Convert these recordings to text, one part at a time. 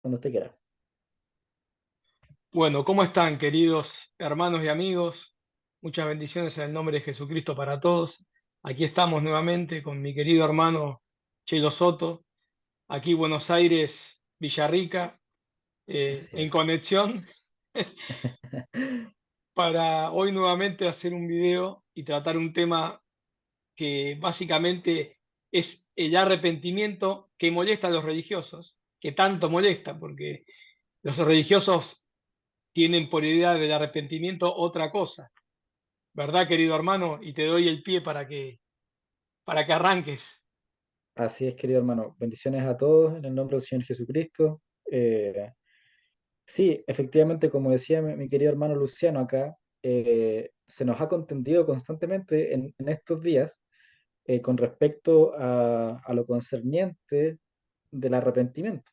Cuando usted quiera. Bueno, ¿cómo están, queridos hermanos y amigos? Muchas bendiciones en el nombre de Jesucristo para todos. Aquí estamos nuevamente con mi querido hermano Chelo Soto, aquí Buenos Aires, Villarrica, Así en es. conexión, para hoy nuevamente hacer un video y tratar un tema que básicamente es el arrepentimiento que molesta a los religiosos, que tanto molesta, porque los religiosos tienen por idea del arrepentimiento otra cosa. ¿Verdad, querido hermano? Y te doy el pie para que arranques. Así es, querido hermano. Bendiciones a todos en el nombre del Señor Jesucristo. Sí, efectivamente, como decía mi querido hermano Luciano acá, se nos ha contendido constantemente en estos días con respecto a lo concerniente del arrepentimiento.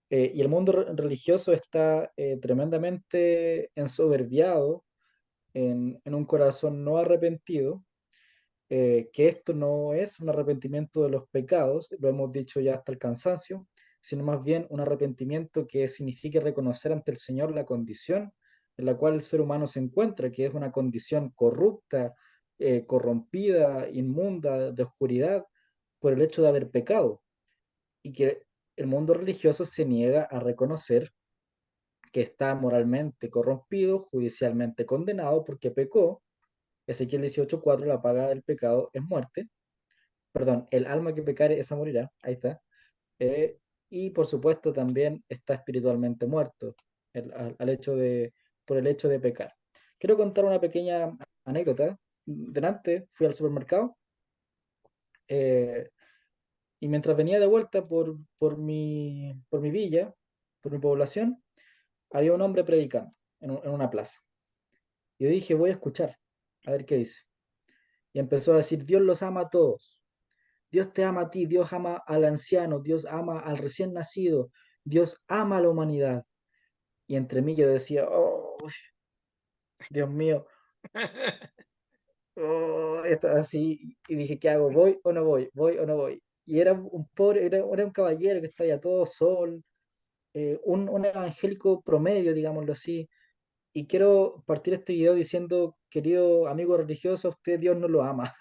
Y el mundo religioso está tremendamente ensoberbiado en un corazón no arrepentido, que esto no es un arrepentimiento de los pecados, lo hemos dicho ya hasta el cansancio, sino más bien un arrepentimiento que signifique reconocer ante el Señor la condición en la cual el ser humano se encuentra, que es una condición corrupta, corrompida, inmunda, de oscuridad, por el hecho de haber pecado, y que el mundo religioso se niega a reconocer que está moralmente corrompido, judicialmente condenado porque pecó. Ezequiel 18:4, la paga del pecado es muerte. Perdón, el alma que pecare, esa morirá. Ahí está. Eh, y por supuesto también está espiritualmente muerto al hecho por el hecho de pecar. Quiero contar una pequeña anécdota. Delante fui al supermercado, eh, y mientras venía de vuelta por mi villa, por mi población, había un hombre predicando en una plaza. Yo dije, voy a escuchar, a ver qué dice. Y empezó a decir, Dios los ama a todos. Dios te ama a ti, Dios ama al anciano, Dios ama al recién nacido, Dios ama a la humanidad. Y entre mí yo decía, oh, Dios mío, oh, esto así. Y dije, ¿qué hago? ¿Voy o no voy? ¿Voy o no voy? Y era un pobre, era un caballero que estaba ya todo sol, un evangélico promedio, digámoslo así. Y quiero partir este video diciendo, querido amigo religioso, usted Dios no lo ama.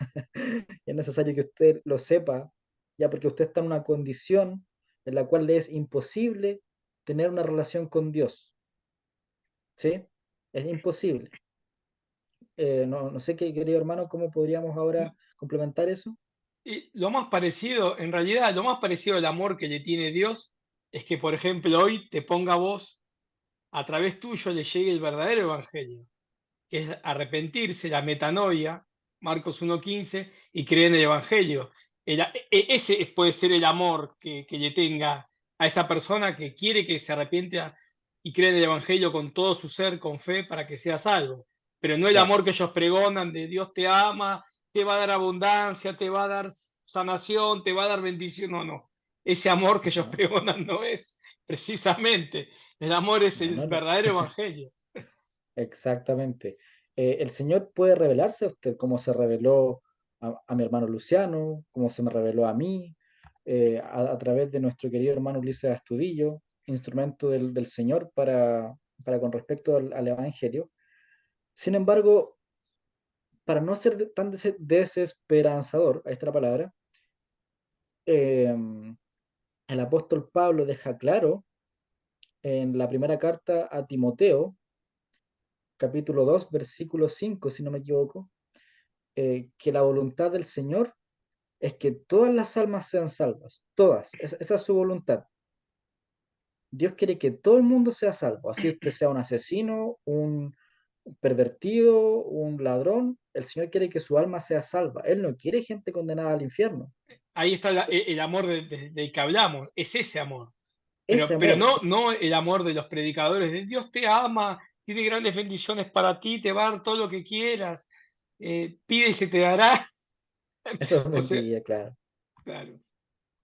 Y es necesario que usted lo sepa, ya porque usted está en una condición en la cual le es imposible tener una relación con Dios, ¿sí? Es imposible. No sé, querido hermano, cómo podríamos ahora complementar eso. Y lo más parecido, en realidad, lo más parecido al amor que le tiene Dios es que, por ejemplo, hoy te ponga a vos, a través tuyo le llegue el verdadero evangelio, que es arrepentirse, la metanoia, Marcos 1:15, y creer en el evangelio. Ese puede ser el amor que le tenga a esa persona que quiere que se arrepienta y cree en el evangelio con todo su ser, con fe, para que sea salvo. Pero no el Claro, amor que ellos pregonan de Dios te ama, te va a dar abundancia, te va a dar sanación, te va a dar bendición. No, no. Ese amor que ellos no, pregonan no es precisamente. El amor es no, el no, no, verdadero evangelio. exactamente. El Señor puede revelarse a usted como se reveló a mi hermano Luciano, como se me reveló a mí, a través de nuestro querido hermano Ulises Astudillo, instrumento del Señor para con respecto al Evangelio. Sin embargo, para no ser tan desesperanzador, ahí está la palabra, eh, el apóstol Pablo deja claro en la primera carta a Timoteo, capítulo 2 versículo 5 si no me equivoco, que la voluntad del Señor es que todas las almas sean salvas, todas, esa es su voluntad. Dios quiere que todo el mundo sea salvo, así usted sea un asesino, un pervertido, un ladrón, el Señor quiere que su alma sea salva, Él no quiere gente condenada al infierno. Ahí está el amor del que hablamos, es ese amor. Ese Pero amor, no el amor de los predicadores de Dios te ama, tiene grandes bendiciones para ti, te va a dar todo lo que quieras, pide y se te dará. eso es O sea, mentira, claro, claro.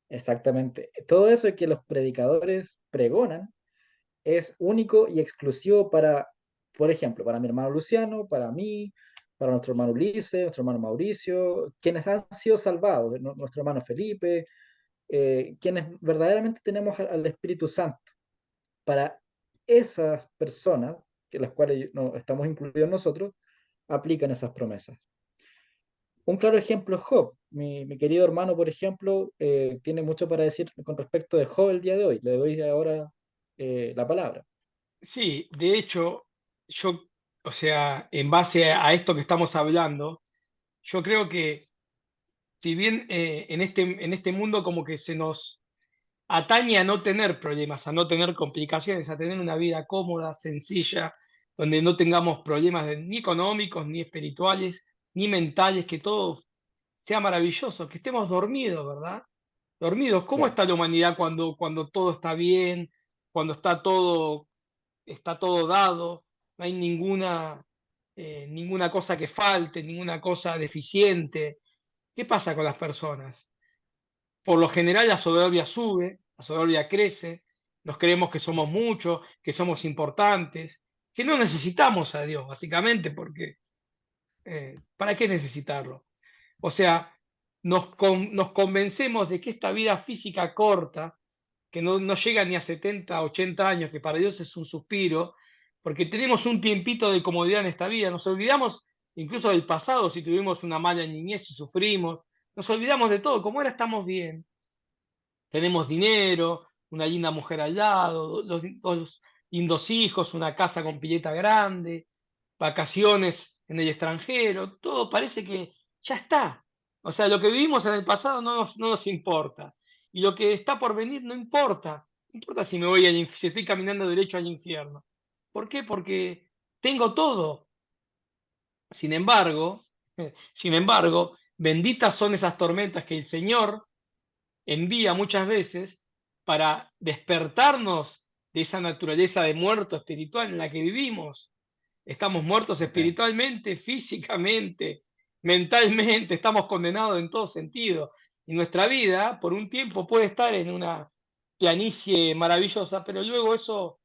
exactamente. Todo eso que los predicadores pregonan es único y exclusivo para, por ejemplo, para mi hermano Luciano, para mí, para nuestro hermano Ulises, nuestro hermano Mauricio, quienes han sido salvados, nuestro hermano Felipe, quienes verdaderamente tenemos al Espíritu Santo. Para esas personas, que las cuales no, estamos incluidos nosotros, aplican esas promesas. Un claro ejemplo es Job. Mi querido hermano, por ejemplo, tiene mucho para decir con respecto de Job el día de hoy. Le doy ahora la palabra. Sí, de hecho, yo, o sea, en base a esto que estamos hablando, yo creo que si bien en este mundo como que se nos atañe a no tener problemas, a no tener complicaciones, a tener una vida cómoda, sencilla, donde no tengamos problemas ni económicos, ni espirituales, ni mentales, que todo sea maravilloso, que estemos dormidos, ¿verdad? Dormidos. ¿Cómo Claro, está la humanidad cuando todo está bien, cuando está todo dado, no hay ninguna cosa que falte, ninguna cosa deficiente? ¿Qué pasa con las personas? Por lo general la soberbia sube, la soberbia crece, nos creemos que somos así es. muchos, que somos importantes, que no necesitamos a Dios, básicamente, porque ¿para qué necesitarlo? O sea, nos convencemos de que esta vida física corta, que no llega ni a 70, 80 años, que para Dios es un suspiro, porque tenemos un tiempito de comodidad en esta vida, nos olvidamos incluso del pasado, si tuvimos una mala niñez y sufrimos, nos olvidamos de todo, como ahora estamos bien, tenemos dinero, una linda mujer al lado, dos lindos hijos, una casa con pileta grande, vacaciones en el extranjero, todo parece que ya está. O sea, lo que vivimos en el pasado no nos importa. Y lo que está por venir no importa. No importa si me voy si estoy caminando derecho al infierno. ¿Por qué? Porque tengo todo. Sin embargo, sin embargo, benditas son esas tormentas que el Señor envía muchas veces para despertarnos de esa naturaleza de muerto espiritual en la que vivimos. Estamos muertos Amén. espiritualmente, físicamente, mentalmente, estamos condenados en todo sentido. Y nuestra vida, por un tiempo, puede estar en una planicie maravillosa, pero luego eso,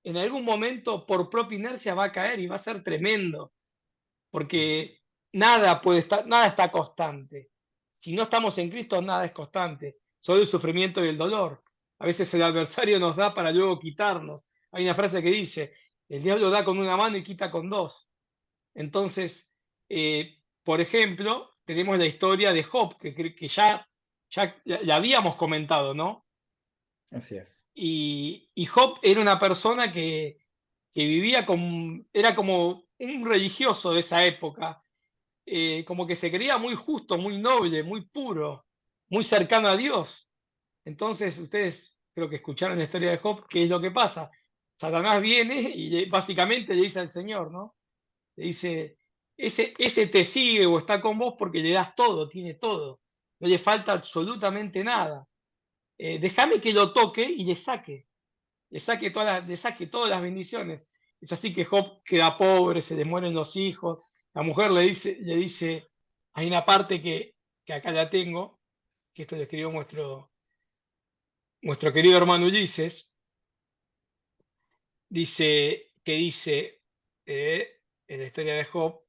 en algún momento, por propia inercia, va a caer y va a ser tremendo, porque nada está constante. Si no estamos en Cristo, nada es constante, solo el sufrimiento y el dolor. A veces el adversario nos da para luego quitarnos. Hay una frase que dice, el diablo da con una mano y quita con dos. Entonces, por ejemplo, tenemos la historia de Job, que ya la habíamos comentado, ¿no? Así es. Y Job era una persona que vivía era como un religioso de esa época, como que se creía muy justo, muy noble, muy puro, muy cercano a Dios. Entonces, ustedes creo que escucharon la historia de Job, ¿qué es lo que pasa? Satanás viene y básicamente le dice al Señor, ¿no? Le dice, ese te sigue o está con vos porque le das todo, tiene todo, no le falta absolutamente nada. Déjame que lo toque y le saque todas las bendiciones. Es así que Job queda pobre, se le mueren los hijos. La mujer le dice, hay una parte que acá la tengo, que esto lo escribió nuestro querido hermano Ulises, dice en la historia de Job,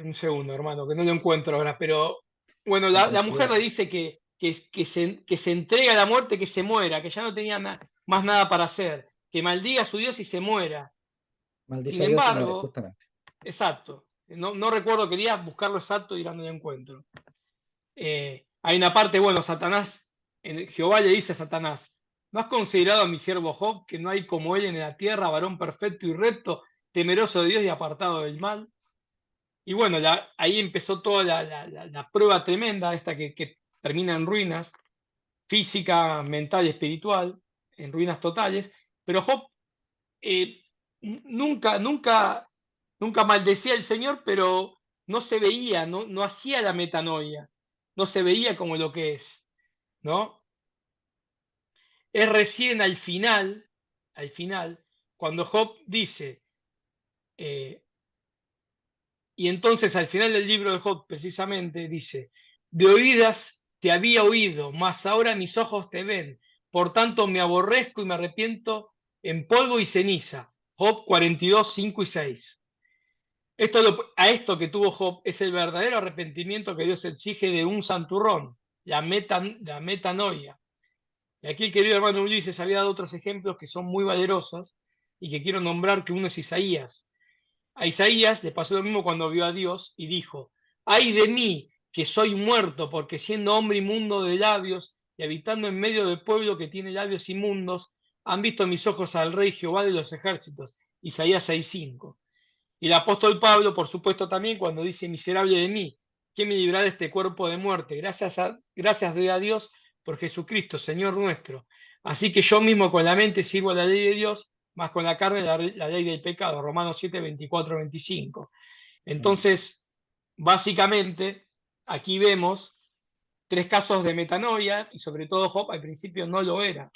un segundo, hermano, que no lo encuentro ahora, pero bueno, la mujer Tranquilidad. le dice que se entrega a la muerte, que se muera, que ya no tenía más nada para hacer, que maldiga a su Dios y se muera. Sin Maldice a Dios y muere, embargo, justamente. exacto, no recuerdo, quería buscarlo exacto y no lo encuentro. Hay una parte, bueno, Jehová le dice a Satanás, ¿no has considerado a mi siervo Job, que no hay como él en la tierra, varón perfecto y recto, temeroso de Dios y apartado del mal? Y bueno, ahí empezó toda la prueba tremenda, esta que termina en ruinas, física, mental y espiritual, en ruinas totales. Pero Job eh, nunca maldecía al Señor, pero no se veía, no hacía la metanoia, no se veía como lo que es, ¿no? Es recién al final, cuando Job dice, eh, y entonces al final del libro de Job precisamente dice, de oídas te había oído, mas ahora mis ojos te ven, por tanto me aborrezco y me arrepiento en polvo y ceniza. Job 42, 5 y 6. A esto que tuvo Job es el verdadero arrepentimiento que Dios exige de un santurrón, la metanoia. Y aquí el querido hermano Ulises había dado otros ejemplos que son muy valerosos y que quiero nombrar, que uno es Isaías. A Isaías le pasó lo mismo cuando vio a Dios y dijo: ay de mí, que soy muerto, porque siendo hombre inmundo de labios y habitando en medio del pueblo que tiene labios inmundos, han visto mis ojos al Rey Jehová de los ejércitos. Isaías 6:5. Y el apóstol Pablo, por supuesto, también cuando dice: miserable de mí, ¿quién me librará de este cuerpo de muerte? Gracias doy a Dios por Jesucristo, Señor nuestro. Así que yo mismo con la mente sirvo a la ley de Dios, más con la carne la ley del pecado. Romanos 7, 24, 25. Mm. Entonces, básicamente, aquí vemos tres casos de metanoia, y sobre todo Job al principio no lo era.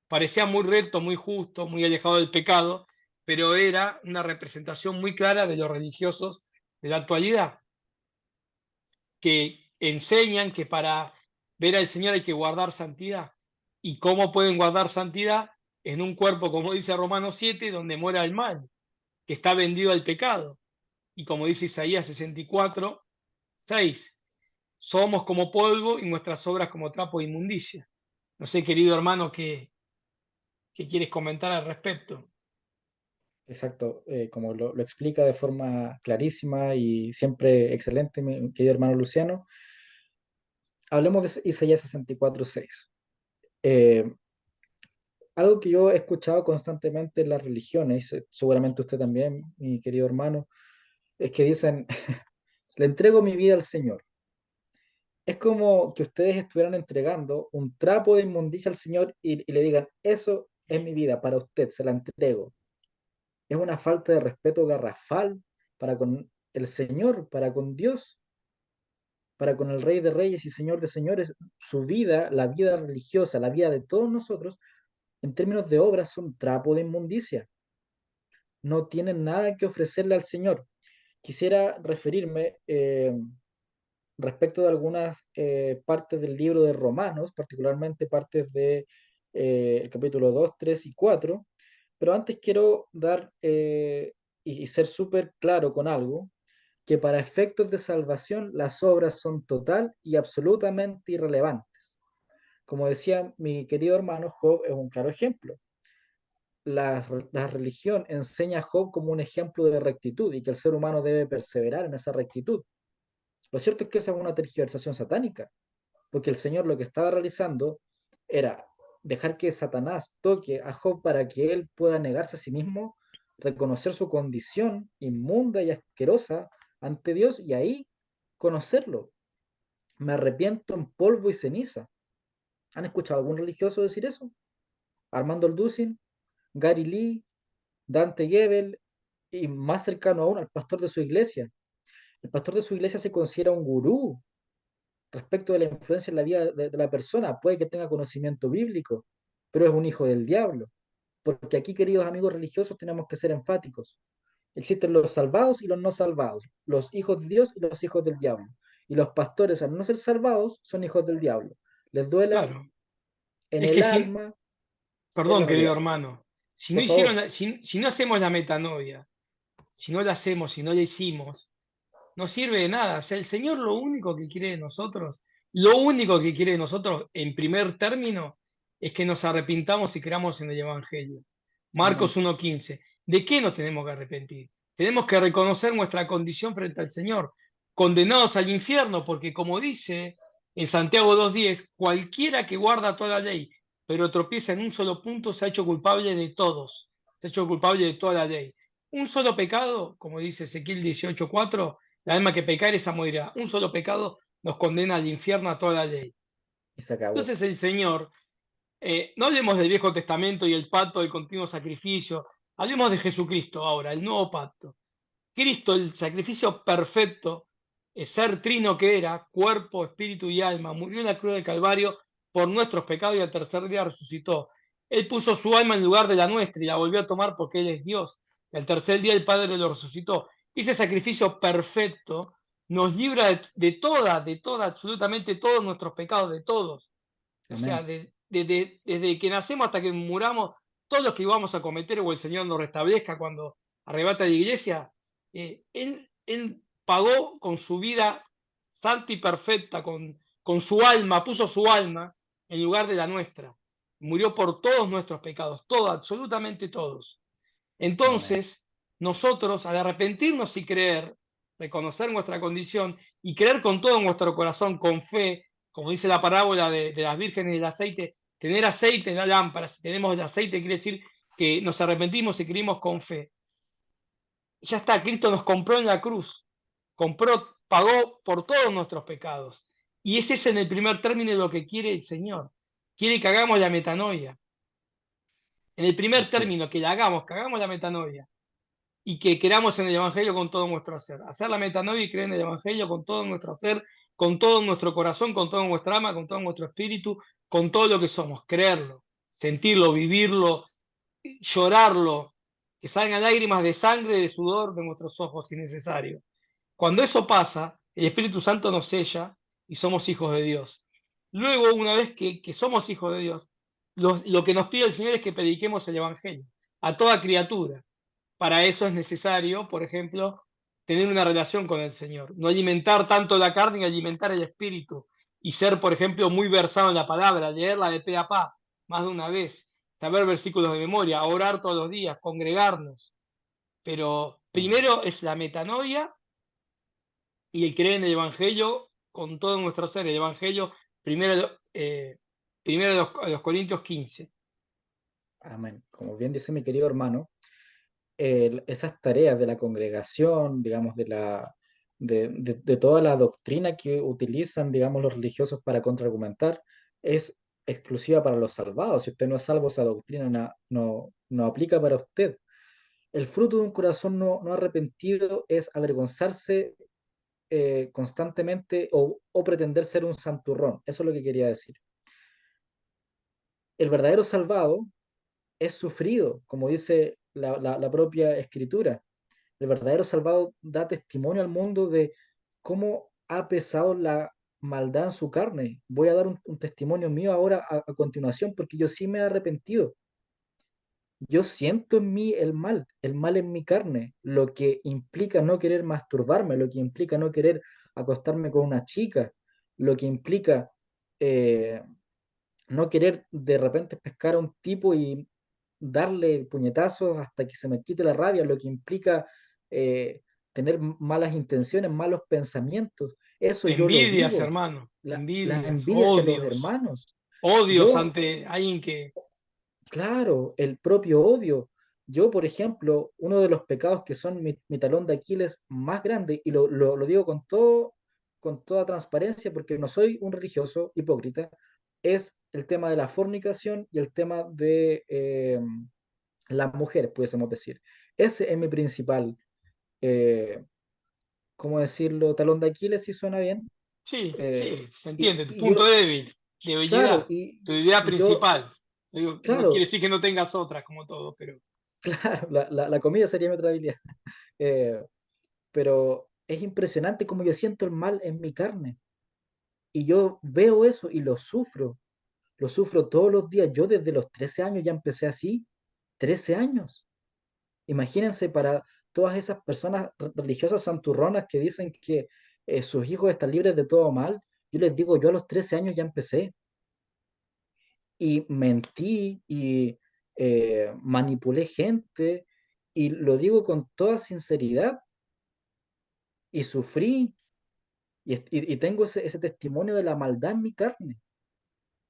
Parecía muy recto, muy justo, muy alejado del pecado, pero era una representación muy clara de los religiosos de la actualidad, que enseñan que para ver al Señor hay que guardar santidad. ¿Y cómo pueden guardar santidad? En un cuerpo, como dice Romanos 7, donde muera el mal, que está vendido al pecado. Y como dice Isaías 64, 6, somos como polvo y nuestras obras como trapo de inmundicia. No sé, querido hermano, qué quieres comentar al respecto. Exacto, como lo explica de forma clarísima y siempre excelente mi querido hermano Luciano, hablemos de Isaías 64:6. Eh, Algo que yo he escuchado constantemente en las religiones, seguramente usted también, mi querido hermano, es que dicen, le entrego mi vida al Señor. Es como que ustedes estuvieran entregando un trapo de inmundicia al Señor y le digan, eso es mi vida, para usted, se la entrego. Es una falta de respeto garrafal para con el Señor, para con Dios, para con el Rey de Reyes y Señor de Señores. Su vida, la vida religiosa, la vida de todos nosotros, en términos de obras, son trapo de inmundicia. No tienen nada que ofrecerle al Señor. Quisiera referirme respecto de algunas partes del libro de Romanos, particularmente partes de el capítulo 2 3 y 4, pero antes quiero dar y ser súper claro con algo, que para efectos de salvación las obras son total y absolutamente irrelevantes. Como decía mi querido hermano, Job es un claro ejemplo. La religión enseña a Job como un ejemplo de rectitud y que el ser humano debe perseverar en esa rectitud. Lo cierto es que esa es una tergiversación satánica, porque el Señor lo que estaba realizando era dejar que Satanás toque a Job para que él pueda negarse a sí mismo, reconocer su condición inmunda y asquerosa ante Dios y ahí conocerlo. Me arrepiento en polvo y ceniza. ¿Han escuchado algún religioso decir eso? Armando Alducin, Gary Lee, Dante Gebel y más cercano aún al pastor de su iglesia. El pastor de su iglesia se considera un gurú respecto de la influencia en la vida de la persona. Puede que tenga conocimiento bíblico, pero es un hijo del diablo. Porque aquí, queridos amigos religiosos, tenemos que ser enfáticos. Existen los salvados y los no salvados, los hijos de Dios y los hijos del diablo. Y los pastores, al no ser salvados, son hijos del diablo. Les duela Claro, en es el que si, alma, en perdón, la querido realidad. hermano, Por favor, si no hacemos la metanoia, si no la hacemos, si no la hicimos, no sirve de nada. O sea, el Señor lo único que quiere de nosotros, lo único que quiere de nosotros, en primer término, es que nos arrepintamos y creamos en el Evangelio. Marcos amén. 1:15. ¿De qué nos tenemos que arrepentir? Tenemos que reconocer nuestra condición frente al Señor, condenados al infierno, porque como dice en Santiago 2:10, cualquiera que guarda toda la ley, pero tropieza en un solo punto, se ha hecho culpable de todos, se ha hecho culpable de toda la ley. Un solo pecado, como dice Ezequiel 18:4, la alma que pecare esa morirá. Un solo pecado nos condena al infierno a toda la ley. Y se acabó. Entonces el Señor, no hablemos del Viejo Testamento y el pacto del continuo sacrificio, hablemos de Jesucristo ahora, el nuevo pacto. Cristo, el sacrificio perfecto, el ser trino que era, cuerpo, espíritu y alma, murió en la cruz del Calvario por nuestros pecados y al tercer día resucitó. Él puso su alma en lugar de la nuestra y la volvió a tomar porque Él es Dios. Y al tercer día el Padre lo resucitó. Este sacrificio perfecto nos libra de toda, absolutamente todos nuestros pecados, de todos. O sea, Amén. desde que nacemos hasta que muramos, todos los que íbamos a cometer o el Señor nos restablezca cuando arrebata la iglesia, Él pagó con su vida santa y perfecta, con su alma, puso su alma en lugar de la nuestra. Murió por todos nuestros pecados, todos, absolutamente todos. Amén. Entonces, nosotros, al arrepentirnos y creer, reconocer nuestra condición y creer con todo nuestro corazón, con fe, como dice la parábola de las vírgenes y el aceite, tener aceite en la lámpara, si tenemos el aceite, quiere decir que nos arrepentimos y creímos con fe. Ya está, Cristo nos compró en la cruz, compró, pagó por todos nuestros pecados. Y ese es en el primer término lo que quiere el Señor. Quiere que hagamos la metanoia. En el primer Así término, es. que hagamos la metanoia y que creamos en el Evangelio con todo nuestro ser. Hacer la metanoia y creer en el Evangelio con todo nuestro ser, con todo nuestro corazón, con toda nuestra alma, con todo nuestro espíritu, con todo lo que somos. Creerlo, sentirlo, vivirlo, llorarlo, que salgan lágrimas de sangre, de sudor de nuestros ojos si necesario. Cuando eso pasa, el Espíritu Santo nos sella y somos hijos de Dios. Luego, una vez que somos hijos de Dios, lo que nos pide el Señor es que prediquemos el Evangelio a toda criatura. Para eso es necesario, por ejemplo, tener una relación con el Señor, no alimentar tanto la carne y alimentar el espíritu, y ser, por ejemplo, muy versado en la palabra, leerla de pe a pa, más de una vez, saber versículos de memoria, orar todos los días, congregarnos. Pero Amén. primero es la metanoia y el creer en el Evangelio con todo nuestro ser. El Evangelio, primero, primero a los Corintios 15. Amén. Como bien dice mi querido hermano, esas tareas de la congregación, digamos, de toda la doctrina que utilizan, digamos, los religiosos para contraargumentar, es exclusiva para los salvados. Si usted no es salvo, esa doctrina no aplica para usted. El fruto de un corazón no arrepentido es avergonzarse constantemente o pretender ser un santurrón. Eso es lo que quería decir. El verdadero salvado es sufrido, como dice la propia escritura. El verdadero salvado da testimonio al mundo de cómo ha pesado la maldad en su carne. Voy a dar un testimonio mío ahora a continuación, porque yo sí me he arrepentido. Yo siento en mí el mal en mi carne, lo que implica no querer masturbarme, lo que implica no querer acostarme con una chica, lo que implica eh, no querer de repente pescar a un tipo y darle puñetazos hasta que se me quite la rabia, lo que implica eh, tener malas intenciones, malos pensamientos. Eso yo lo Envidias, vivo. hermano, La envidias, envidia hacia los odios, hermanos. odios Yo, ante alguien que claro, el propio odio. Yo, por ejemplo, uno de los pecados que son mi talón de Aquiles más grande, y lo digo con toda transparencia porque no soy un religioso hipócrita, es el tema de la fornicación y el tema de la mujer, pudiésemos decir. Ese es mi principal, eh, ¿cómo decirlo? Talón de Aquiles, si suena bien. sí, Eh, sí, se y, entiende, tu y punto yo, débil, claro, debilidad, tu debilidad y yo, principal. Digo, no quiere claro, decir que no tengas otras como todo, pero claro, la comida sería mi otra habilidad. Eh, pero es impresionante cómo yo siento el mal en mi carne. Y yo veo eso y lo sufro todos los días. Yo desde los 13 años ya empecé así, 13 años. Imagínense para todas esas personas religiosas santurronas que dicen que sus hijos están libres de todo mal. Yo les digo, yo a los 13 años ya empecé y mentí y manipulé gente y lo digo con toda sinceridad y sufrí y tengo ese testimonio de la maldad en mi carne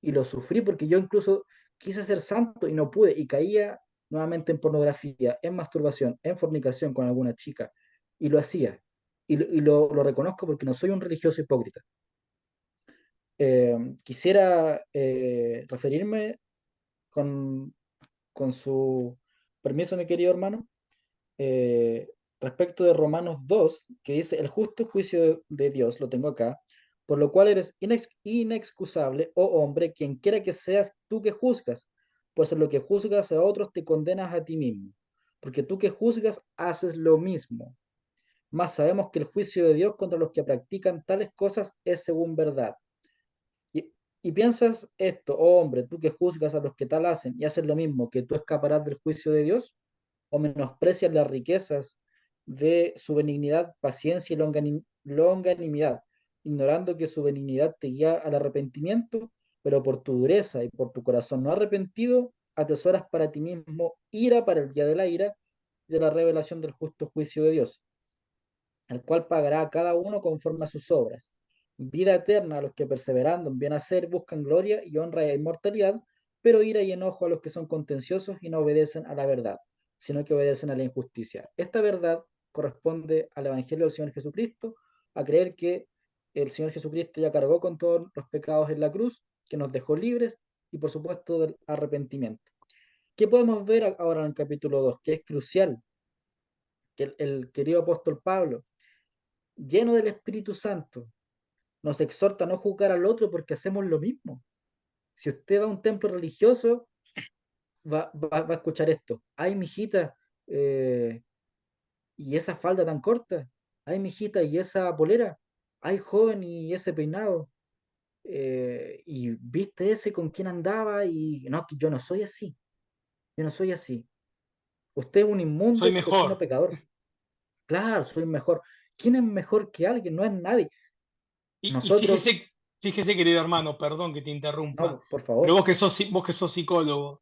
y lo sufrí porque yo incluso quise ser santo y no pude y caía nuevamente en pornografía, en masturbación, en fornicación con alguna chica y lo hacía lo reconozco porque no soy un religioso hipócrita. Quisiera referirme con, con su permiso, mi querido hermano, eh, respecto de Romanos 2 que dice, el justo juicio de Dios, lo tengo acá, por lo cual eres inexcusable, oh hombre, quien quiera que seas tú que juzgas, pues en lo que juzgas a otros te condenas a ti mismo, porque tú que juzgas haces lo mismo. Mas sabemos que el juicio de Dios contra los que practican tales cosas es según verdad. Y piensas esto, oh hombre, tú que juzgas a los que tal hacen y haces lo mismo, que tú escaparás del juicio de Dios, o menosprecias las riquezas de su benignidad, paciencia y longanimidad, ignorando que su benignidad te guía al arrepentimiento, pero por tu dureza y por tu corazón no arrepentido, atesoras para ti mismo ira para el día de la ira y de la revelación del justo juicio de Dios, el cual pagará a cada uno conforme a sus obras. Vida eterna a los que perseverando en bien hacer buscan gloria y honra e inmortalidad, pero ira y enojo a los que son contenciosos y no obedecen a la verdad, sino que obedecen a la injusticia. Esta verdad corresponde al Evangelio del Señor Jesucristo, a creer que el Señor Jesucristo ya cargó con todos los pecados en la cruz, que nos dejó libres y por supuesto del arrepentimiento. ¿Qué podemos ver ahora en el capítulo 2? Que es crucial, que el querido apóstol Pablo, lleno del Espíritu Santo, nos exhorta a no juzgar al otro porque hacemos lo mismo. Si usted va a un templo religioso, va a escuchar esto. Ay, mijita, eh, y esa falda tan corta. Ay, mijita, y esa polera. Ay, joven, y ese peinado. Y viste ese con quién andaba y no, que yo no soy así. Yo no soy así. Usted es un inmundo Soy y cochino mejor. pecador. Claro, soy mejor. ¿Quién es mejor que alguien? No es nadie. Y Nosotros, fíjese, querido hermano, perdón que te interrumpa, no, por pero favor. vos que sos psicólogo,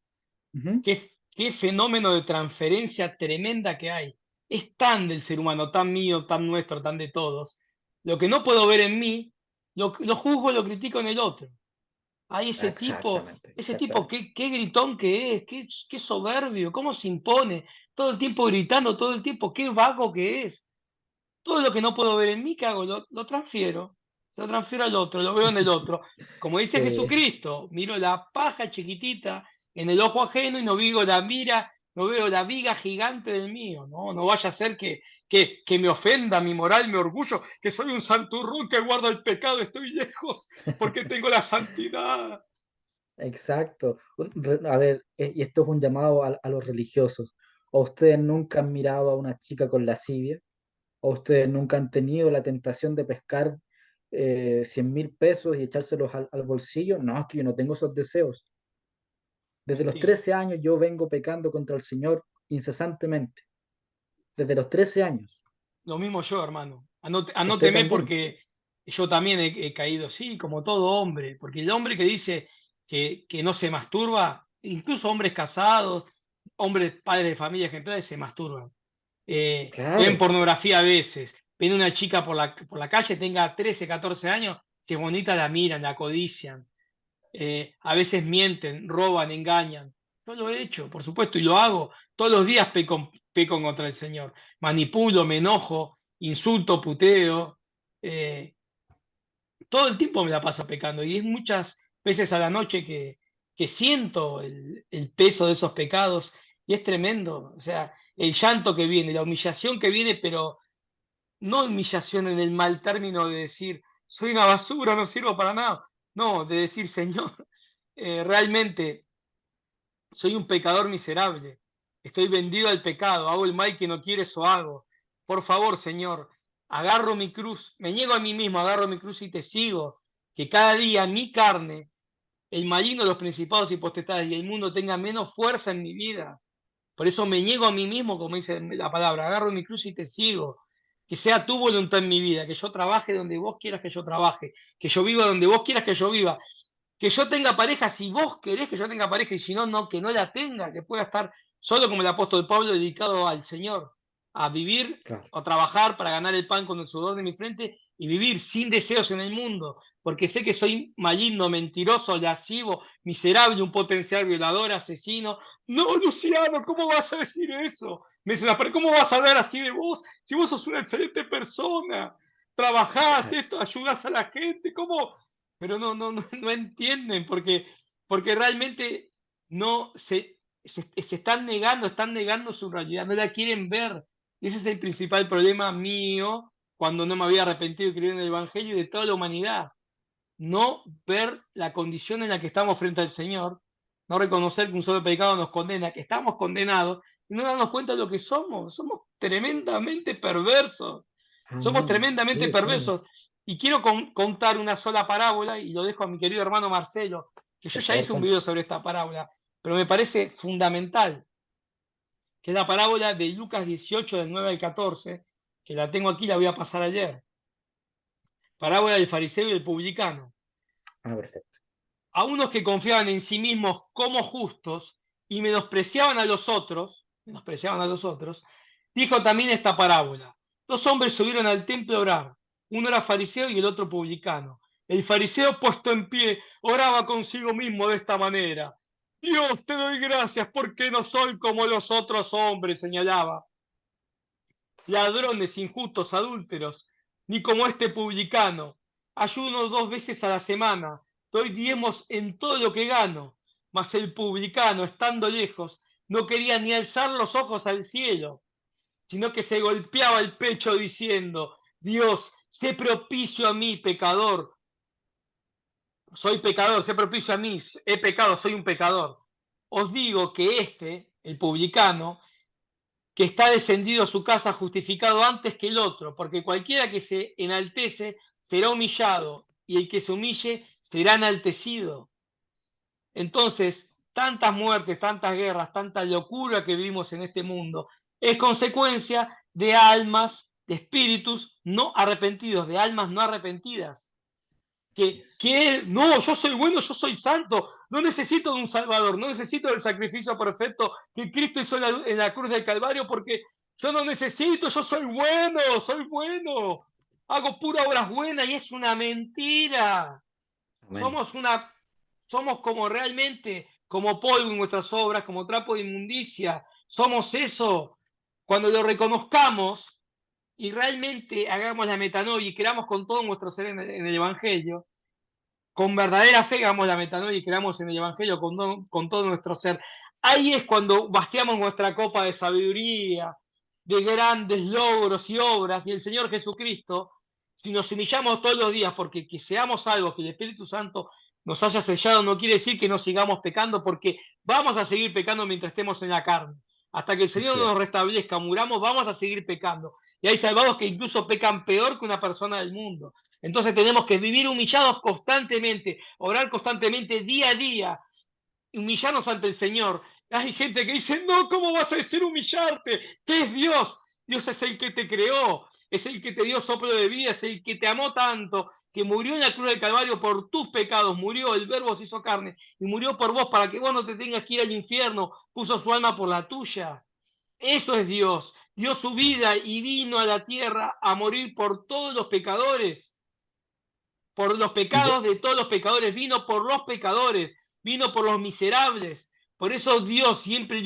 Ujú. qué fenómeno de transferencia tremenda que hay. Es tan del ser humano, tan mío, tan nuestro, tan de todos. Lo que no puedo ver en mí, lo juzgo, lo critico en el otro. Hay Exactamente, ese tipo, exactamente. qué gritón que es, qué soberbio, cómo se impone, todo el tiempo gritando, todo el tiempo, qué vago que es. Todo lo que no puedo ver en mí, ¿qué hago? Lo transfiero. Se lo transfiero al otro, lo veo en el otro. Como dice Sí, Jesucristo, miro la paja chiquitita en el ojo ajeno y no veo la viga gigante del mío. No, no vaya a ser que me ofenda mi moral, mi orgullo, que soy un santurrón que guarda el pecado, estoy lejos porque tengo la santidad. exacto. A ver, y esto es un llamado a los religiosos. ¿O ustedes nunca han mirado a una chica con lascivia? ¿O ustedes nunca han tenido la tentación de pescar 100.000 pesos y echárselos al bolsillo? No, es que yo no tengo esos deseos. Desde los Mentira. 13 años yo vengo pecando contra el Señor incesantemente. Desde los 13 años. Lo mismo yo, hermano. Usted Anóteme también. porque yo también he caído, sí, como todo hombre. Porque el hombre que dice que no se masturba, incluso hombres casados, hombres padres de familia ejemplares, se masturban. Ven Claro, pornografía a veces. Ven una chica por la calle, tenga 13 14 años, si es bonita la miran, la codician. A veces mienten, roban, engañan. Yo lo he hecho, por supuesto, y lo hago. Todos los días peco contra el Señor. Manipulo, me enojo, insulto, puteo. eh, Todo el tiempo me la pasa pecando. Y es muchas veces a la noche que siento el peso de esos pecados. Y es tremendo. O sea, el llanto que viene, la humillación que viene, pero no humillación en el mal término de decir, soy una basura, no sirvo para nada. No, de decir, Señor, realmente soy un pecador miserable. Estoy vendido al pecado, hago el mal que no quieres o hago. Por favor, Señor, agarro mi cruz, me niego a mí mismo, agarro mi cruz y te sigo. Que cada día mi carne, el maligno de los principados y potestades y el mundo tenga menos fuerza en mi vida. Por eso me niego a mí mismo, como dice la palabra, agarro mi cruz y te sigo. Que sea tu voluntad en mi vida, que yo trabaje donde vos quieras que yo trabaje, que yo viva donde vos quieras que yo viva, que yo tenga pareja si vos querés que yo tenga pareja y si no, no, que no la tenga, que pueda estar solo como el apóstol Pablo dedicado al Señor, a vivir claro. o trabajar para ganar el pan con el sudor de mi frente y vivir sin deseos en el mundo, porque sé que soy maligno, mentiroso, lascivo, miserable, un potencial violador, asesino. No, Luciano, ¿cómo vas a decir eso? Me dice, pero ¿cómo vas a hablar así de vos? Si vos sos una excelente persona, trabajás esto, ayudás a la gente, ¿cómo? Pero no entienden porque realmente no se están negando su realidad, no la quieren ver. Y ese es el principal problema mío cuando no me había arrepentido de creer en el Evangelio y de toda la humanidad. No ver la condición en la que estamos frente al Señor, no reconocer que un solo pecado nos condena, que estamos condenados, y no darnos cuenta de lo que somos. Somos tremendamente perversos. Somos Amén. tremendamente Sí, somos. perversos. Y quiero contar una sola parábola, y lo dejo a mi querido hermano Marcelo, que yo Por ya favor, hice un cuente. video sobre esta parábola, pero me parece fundamental que es la parábola de Lucas 18, del 9 al 14, que la tengo aquí, la voy a pasar ayer. Parábola del fariseo y el publicano. Ah, perfecto. A unos que confiaban en sí mismos como justos y menospreciaban a los otros, dijo también esta parábola. Dos hombres subieron al templo a orar. Uno era fariseo y el otro publicano. El fariseo, puesto en pie, oraba consigo mismo de esta manera. Dios, te doy gracias porque no soy como los otros hombres, señalaba. Ladrones, injustos, adúlteros, ni como este publicano. Ayuno 2 veces a la semana, doy diezmos en todo lo que gano. Mas el publicano, estando lejos, no quería ni alzar los ojos al cielo, sino que se golpeaba el pecho diciendo, Dios, sé propicio a mí, pecador. Soy pecador, sé propicio a mí, he pecado, soy un pecador. Os digo que este, el publicano, que está descendido a su casa justificado antes que el otro, porque cualquiera que se enaltece será humillado, y el que se humille será enaltecido. Entonces, tantas muertes, tantas guerras, tanta locura que vivimos en este mundo, es consecuencia de almas, de espíritus no arrepentidos, de almas no arrepentidas que no, yo soy bueno, yo soy santo, no necesito de un Salvador, no necesito del sacrificio perfecto que Cristo hizo en la cruz del Calvario, porque yo no necesito, yo soy bueno, hago puras obras buenas y es una mentira. Amén. Somos una, somos como realmente, como polvo en nuestras obras, como trapo de inmundicia, somos eso. Cuando lo reconozcamos y realmente hagamos la metanoia y creamos con todo nuestro ser en el Evangelio, con verdadera fe hagamos la metanoia y creamos en el Evangelio con todo nuestro ser. Ahí es cuando vaciamos nuestra copa de sabiduría, de grandes logros y obras, y el Señor Jesucristo, si nos humillamos todos los días porque que seamos algo que el Espíritu Santo nos haya sellado, no quiere decir que no sigamos pecando, porque vamos a seguir pecando mientras estemos en la carne. Hasta que el Señor Así nos es. restablezca, muramos, vamos a seguir pecando. Y hay salvados que incluso pecan peor que una persona del mundo. Entonces tenemos que vivir humillados constantemente, orar constantemente día a día, humillarnos ante el Señor. Hay gente que dice, no, ¿cómo vas a decir humillarte? ¿Qué es Dios? Dios es el que te creó, es el que te dio soplo de vida, es el que te amó tanto, que murió en la cruz del Calvario por tus pecados, murió, el Verbo se hizo carne y murió por vos para que vos no te tengas que ir al infierno, puso su alma por la tuya. Eso es Dios. Dio su vida y vino a la tierra a morir por todos los pecadores, por los Y de- pecados de todos los pecadores, vino por los pecadores, vino por los miserables. Por eso Dios siempre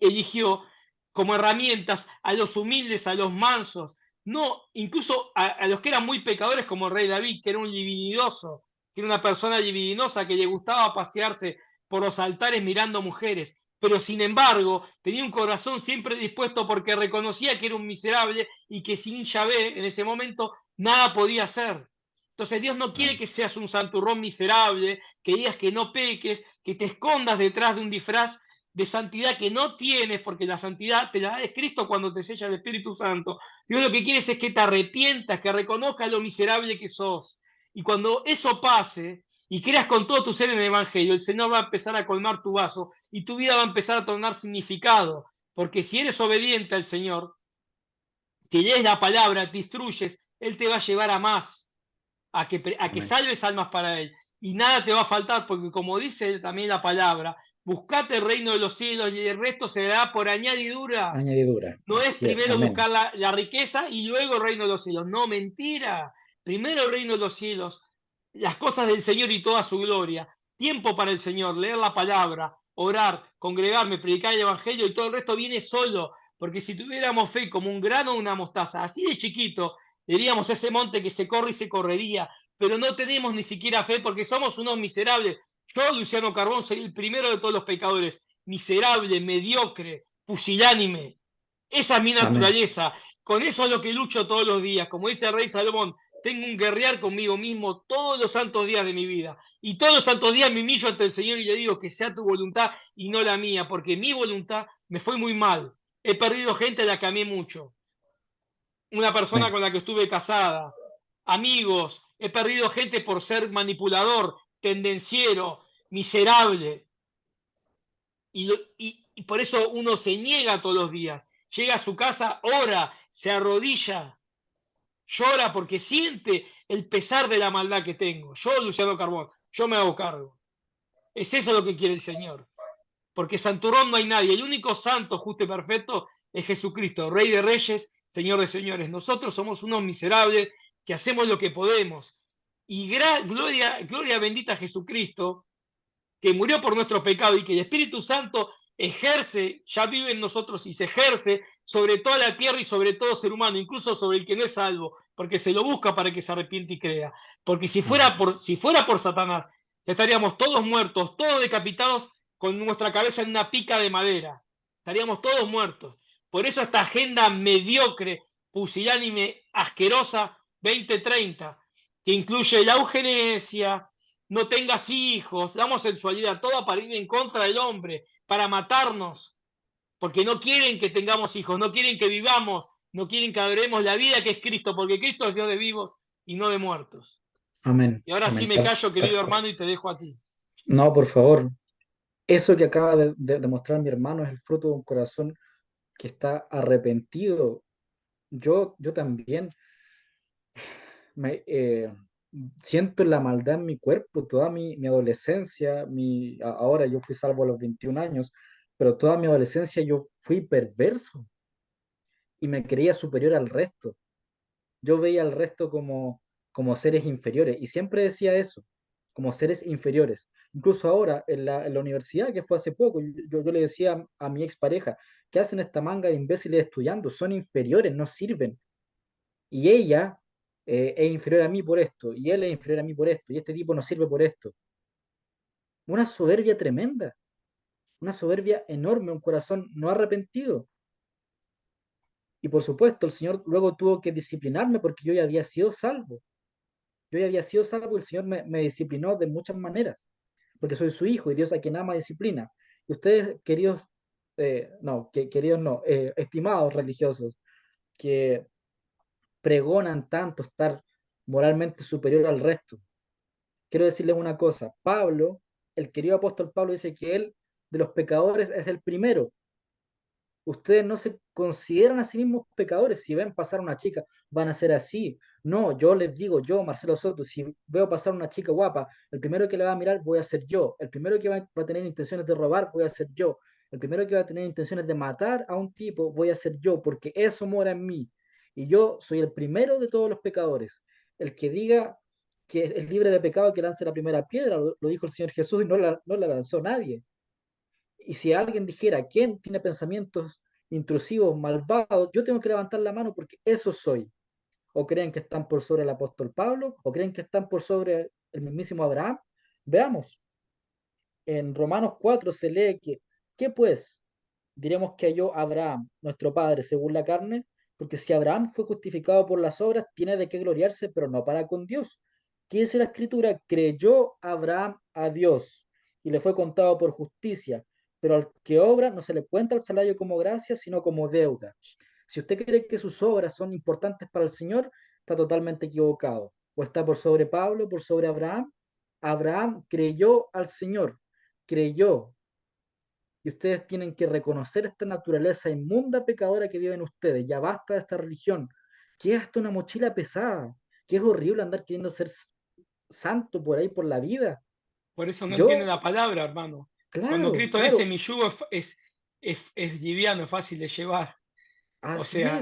eligió como herramientas a los humildes, a los mansos, no, incluso a los que eran muy pecadores como el rey David, que era un libidinoso, que era una persona libidinosa que le gustaba pasearse por los altares mirando mujeres, pero sin embargo tenía un corazón siempre dispuesto porque reconocía que era un miserable y que sin Yahvé en ese momento nada podía hacer. Entonces Dios no quiere Amén. que seas un santurrón miserable, que digas que no peques, que te escondas detrás de un disfraz de santidad que no tienes, porque la santidad te la da Cristo cuando te sella el Espíritu Santo. Dios lo que quiere es que te arrepientas, que reconozcas lo miserable que sos. Y cuando eso pase y creas con todo tu ser en el Evangelio, el Señor va a empezar a colmar tu vaso y tu vida va a empezar a tomar significado. Porque si eres obediente al Señor, si lees la palabra, te instruyes, Él te va a llevar a más, a que Amén. salves almas para Él. Y nada te va a faltar, porque como dice también la palabra, buscate el reino de los cielos y el resto se dará por añadidura. Añadidura. No es Así es. primero Amén. buscar la riqueza y luego el reino de los cielos. No, mentira. Primero el reino de los cielos, las cosas del Señor y toda su gloria. Tiempo para el Señor, leer la palabra, orar, congregarme, predicar el Evangelio y todo el resto viene solo. Porque si tuviéramos fe como un grano o una mostaza, así de chiquito, diríamos ese monte que se corre y se correría. Pero no tenemos ni siquiera fe porque somos unos miserables. Yo, Luciano Carbón, soy el primero de todos los pecadores. Miserable, mediocre, pusilánime. Esa es mi Amén. naturaleza. Con eso es lo que lucho todos los días. Como dice el rey Salomón, tengo un guerrear conmigo mismo todos los santos días de mi vida. Y todos los santos días me humillo ante el Señor y le digo que sea tu voluntad y no la mía, porque mi voluntad me fue muy mal. He perdido gente a la que amé mucho. Una persona Amén. con la que estuve casada, amigos, he perdido gente por ser manipulador, tendenciero, miserable. y por eso uno se niega todos los días. Llega a su casa, ora, se arrodilla, llora porque siente el pesar de la maldad que tengo. Yo, Luciano Carbón, yo me hago cargo. Es eso lo que quiere el Señor. Porque santurrón no hay nadie. El único santo, justo y perfecto es Jesucristo, Rey de Reyes, Señor de Señores. Nosotros somos unos miserables que hacemos lo que podemos. Y gloria, gloria bendita a Jesucristo, que murió por nuestro pecado y que el Espíritu Santo ejerce, ya vive en nosotros y se ejerce sobre toda la tierra y sobre todo ser humano, incluso sobre el que no es salvo, porque se lo busca para que se arrepiente y crea. Porque Amén. si fuera por Satanás, estaríamos todos muertos, todos decapitados, con nuestra cabeza en una pica de madera. Estaríamos todos muertos. Por eso esta agenda mediocre, pusilánime, asquerosa 2030, que incluye la eugenesia, no tengas hijos, damos sensualidad, todo para ir en contra del hombre, para matarnos, porque no quieren que tengamos hijos, no quieren que vivamos, no quieren que adoremos la vida que es Cristo, porque Cristo es Dios de vivos y no de muertos. Amén. Y ahora sí Amén. me callo, Tal querido cual. hermano, y te dejo a ti. No, por favor. Eso que acaba de mostrar mi hermano es el fruto de un corazón que está arrepentido. Yo también me siento la maldad en mi cuerpo, toda mi adolescencia, ahora yo fui salvo a los 21 años, pero toda mi adolescencia yo fui perverso y me creía superior al resto. Yo veía al resto como seres inferiores y siempre decía eso, como seres inferiores. Incluso ahora en la universidad, que fue hace poco, yo le decía a mi expareja, ¿qué hacen esta manga de imbéciles estudiando? Son inferiores, no sirven. Y ella es inferior a mí por esto, y él es inferior a mí por esto, y este tipo no sirve por esto. Una soberbia tremenda, una soberbia enorme, un corazón no arrepentido. Y por supuesto, el Señor luego tuvo que disciplinarme porque yo ya había sido salvo. Yo ya había sido salvo y el Señor me disciplinó de muchas maneras, porque soy su hijo y Dios a quien ama disciplina. Y ustedes, queridos, no, queridos no, estimados religiosos, que pregonan tanto estar moralmente superior al resto, quiero decirles una cosa. Pablo, el querido apóstol Pablo, dice que él de los pecadores es el primero. Ustedes no se consideran a sí mismos pecadores. Si ven pasar a una chica, van a ser así. No, yo les digo, yo, Marcelo Soto, si veo pasar una chica guapa, el primero que le va a mirar voy a ser yo. El primero que va a tener intenciones de robar voy a ser yo. El primero que va a tener intenciones de matar a un tipo voy a ser yo, porque eso mora en mí. Y yo soy el primero de todos los pecadores. El que diga que es libre de pecado, que lance la primera piedra, lo dijo el Señor Jesús y no la lanzó nadie. Y si alguien dijera, ¿quién tiene pensamientos intrusivos, malvados? Yo tengo que levantar la mano porque eso soy. ¿O creen que están por sobre el apóstol Pablo? ¿O creen que están por sobre el mismísimo Abraham? Veamos, en Romanos 4 se lee que, ¿qué pues? Diremos que halló Abraham, nuestro padre, según la carne, porque si Abraham fue justificado por las obras, tiene de qué gloriarse, pero no para con Dios. ¿Qué dice la escritura? Creyó Abraham a Dios y le fue contado por justicia, pero al que obra no se le cuenta el salario como gracia, sino como deuda. Si usted cree que sus obras son importantes para el Señor, está totalmente equivocado. O está por sobre Pablo, por sobre Abraham. Abraham creyó al Señor, creyó, y ustedes tienen que reconocer esta naturaleza inmunda, pecadora que viven ustedes. Ya basta de esta religión, que es hasta una mochila pesada, que es horrible andar queriendo ser santo por ahí por la vida. Por eso no entiende Yo, la palabra, hermano. Cuando claro, Cristo dice, claro, mi yugo es liviano, es fácil de llevar. O así sea,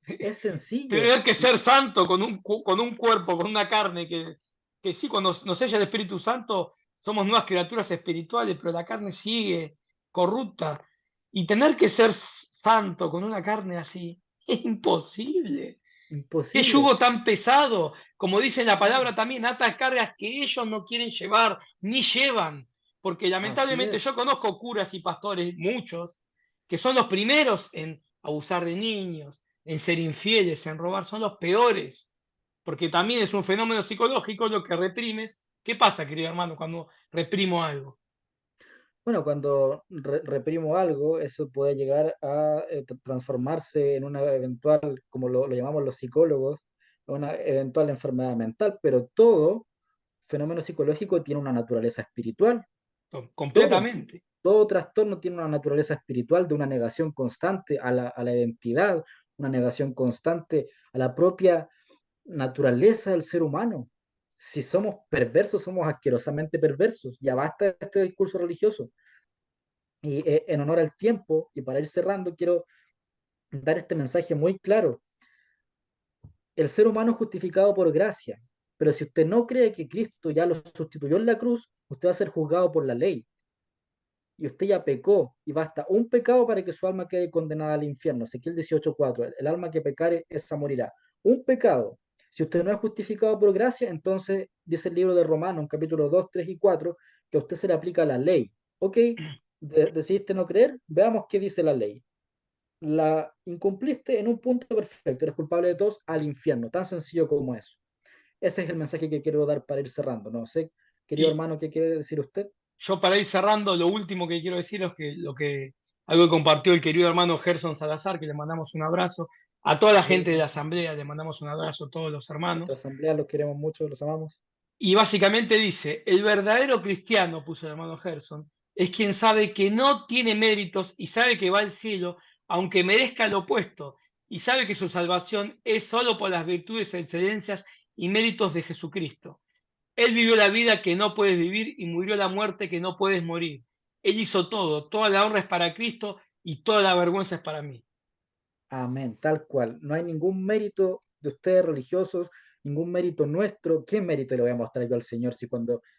es sencillo, tener que ser santo con un cuerpo, con una carne, que sí, cuando nos sella el Espíritu Santo, somos nuevas criaturas espirituales, pero la carne sigue corrupta. Y tener que ser santo con una carne así, es imposible. Qué imposible, yugo tan pesado, como dice la claro, palabra también, ata cargas que ellos no quieren llevar, ni llevan. Porque así lamentablemente es, yo conozco curas y pastores, muchos, que son los primeros en abusar de niños, en ser infieles, en robar, son los peores. Porque también es un fenómeno psicológico lo que reprimes. ¿Qué pasa, querido hermano, cuando reprimo algo? bueno, cuando reprimo algo, eso puede llegar a transformarse en una eventual, como lo llamamos los psicólogos, una eventual enfermedad mental, pero todo fenómeno psicológico tiene una naturaleza espiritual. Todo, completamente. todo trastorno tiene una naturaleza espiritual de una negación constante a la identidad, una negación constante a la propia naturaleza del ser humano. Si somos perversos, somos asquerosamente perversos. Ya basta de este discurso religioso. Y en honor al tiempo, y para ir cerrando, quiero dar este mensaje muy claro. El ser humano es justificado por gracia, pero si usted no cree que Cristo ya lo sustituyó en la cruz, usted va a ser juzgado por la ley. Y usted ya pecó, y basta un pecado para que su alma quede condenada al infierno. Ezequiel 18:4, el alma que pecare, esa morirá. Un pecado. Si usted no es justificado por gracia, entonces dice el libro de Romanos, capítulo 2, 3 y 4, que a usted se le aplica la ley. Ok, decidiste no creer, veamos qué dice la ley. La incumpliste en un punto perfecto, eres culpable de todos al infierno, tan sencillo como eso. Ese es el mensaje que quiero dar para ir cerrando. No sé, querido Y hermano, ¿qué quiere decir usted? yo para ir cerrando, lo último que quiero decir es que algo que compartió el querido hermano Gerson Salazar, que le mandamos un abrazo, a toda la gente de la Sí, asamblea le mandamos un abrazo a todos los nuestra hermanos, asamblea los queremos mucho, los amamos. y básicamente dice, el verdadero cristiano, puso el hermano Gerson, es quien sabe que no tiene méritos y sabe que va al cielo, aunque merezca lo opuesto, y sabe que su salvación es solo por las virtudes, excelencias y méritos de Jesucristo. Él vivió la vida que no puedes vivir y murió la muerte que no puedes morir. Él hizo todo, toda la honra es para Cristo y toda la vergüenza es para mí. Amén, tal cual. No hay ningún mérito de ustedes religiosos, ningún mérito nuestro. ¿Qué mérito le voy a mostrar yo al Señor si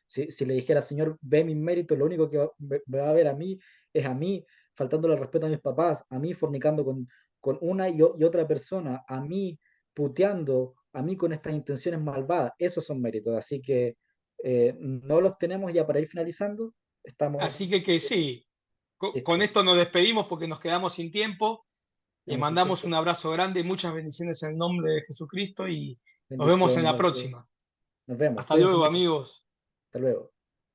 si le dijera, Señor, ve mis méritos, lo único que me va a ver a mí es a mí faltándole el respeto a mis papás, a mí fornicando con una y otra persona, a mí puteando, a mí con estas intenciones malvadas? Esos son méritos. Así que no los tenemos ya para ir finalizando. Así Estamos que sí, con listos. esto nos despedimos porque nos quedamos sin tiempo. Le Estamos sin mandamos tiempo. un abrazo grande, muchas bendiciones en el nombre de Jesucristo y nos vemos en Bendiciones la a todos. próxima. Nos vemos. Hasta Cuídense luego, mucho. amigos. Hasta luego.